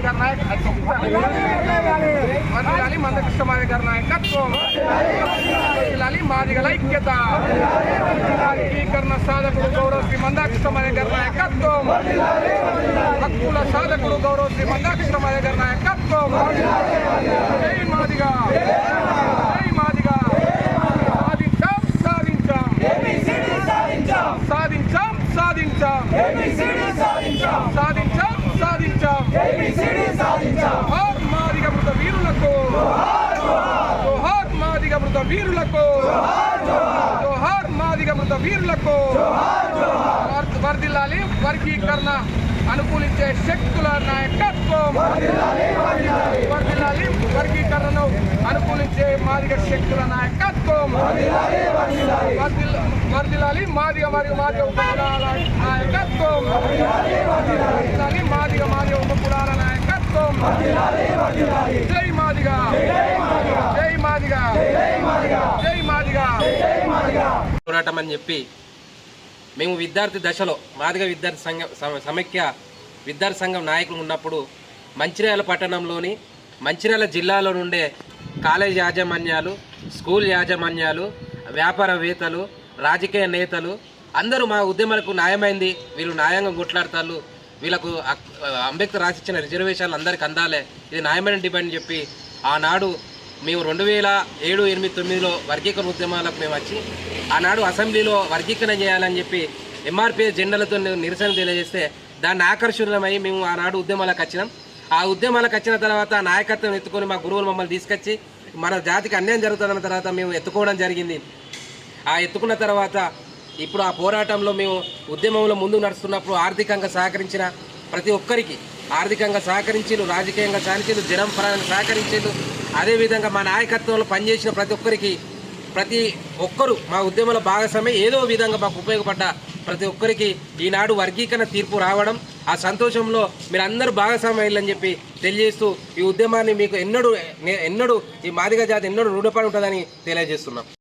మాదిగ గారి నాయకత్వం, వర్ధిల్లాలి మందకృష్ణ మాదిగ గారి నాయకత్వం, వర్ధిల్లాలి మాదిగల ఐక్యత, వర్గీకరణ సాధకుడు గౌరవ శ్రీ మందకృష్ణ మాదిగ గారి నాయకత్వం, హక్కుల సాధకుడు గౌరవ శ్రీ మందకృష్ణ మాదిగ గారి నాయకత్వం. జై మాదిగ, జై మాదిగ. సాధించాం సాధించాం సాధించాం సాధించాం జోహార్ మాదిగ మృత వీరులకు, జోహార్ మాదిగ మృత వీరులకు, జోహార్ మాదిగ మృత వీరులకు. వర్ధిల్లాలి వర్గీకరణ అనుకూలించే శక్తుల నాయకత్వం, వర్ధిల్లాలి వర్గీకరణను అనుకూలించే మాదిగ శక్తుల నాయకత్వం, వర్ధిల్లాలి మాదిగ మరియు మాదిగ ఉపకులాల నాయకత్వం, వర్ధిల్లాలి మాదిగ మాదిగ ఉపకులాల నాయకత్వం. జై మాదిగ, జై మాదిగ, జై మాదిగ. పోరాటం అని చెప్పి మేము విద్యార్థి దశలో మాదిగ విద్యార్థి సమైక్య విద్యార్థి సంఘం నాయకులు ఉన్నప్పుడు మంచిర్యాల పట్టణంలోని మంచిర్యాల జిల్లాలో నుండే కాలేజ్ యాజమాన్యాలు, స్కూల్ యాజమాన్యాలు, వ్యాపారవేత్తలు, రాజకీయ నేతలు అందరూ మా ఉద్యమాలకు న్యాయమైంది, వీళ్ళు న్యాయంగా కొట్లాడతారు, వీళ్ళకు అంబేద్కర్ రాసిచ్చిన రిజర్వేషన్లు అందరికి అందాలే, ఇది న్యాయమైన డిమాండ్ అని చెప్పి ఆనాడు మేము 2007, 8, 9లో వర్గీకరణ ఉద్యమాలకు మేము వచ్చి ఆనాడు అసెంబ్లీలో వర్గీకరణ చేయాలని చెప్పి ఎంఆర్పీఎస్ జెండాలతో నిరసన తెలియజేస్తే దాన్ని ఆకర్షణమై మేము ఆనాడు ఉద్యమాలకు వచ్చినాం. ఆ ఉద్యమాలకు వచ్చిన తర్వాత నాయకత్వం ఎత్తుకొని మా గురువులు మమ్మల్ని తీసుకొచ్చి మన జాతికి అన్యాయం జరుగుతున్న తర్వాత మేము ఎత్తుకోవడం జరిగింది. ఆ ఎత్తుకున్న తర్వాత ఇప్పుడు ఆ పోరాటంలో మేము ఉద్యమంలో ముందుకు నడుస్తున్నప్పుడు ఆర్థికంగా సహకరించిన ప్రతి ఒక్కరికి ఆర్థికంగా సహకరించారు, రాజకీయంగా సహకరించారు, జనం పరంగా సహకరించారు. అదేవిధంగా మా నాయకత్వంలో పనిచేసిన ప్రతి ఒక్కరు మా ఉద్యమంలో భాగస్వామ్యం ఏదో విధంగా మాకు ఉపయోగపడ్డ ప్రతి ఒక్కరికి ఈనాడు వర్గీకరణ తీర్పు రావడం, ఆ సంతోషంలో మీరు అందరూ భాగస్వామ్యం అయ్యాలని చెప్పి తెలియజేస్తూ ఈ ఉద్యమాన్ని మీకు ఎన్నడూ ఈ మాదిగ జాతి ఎన్నడూ రుణపడి ఉంటుందని తెలియజేస్తున్నాం.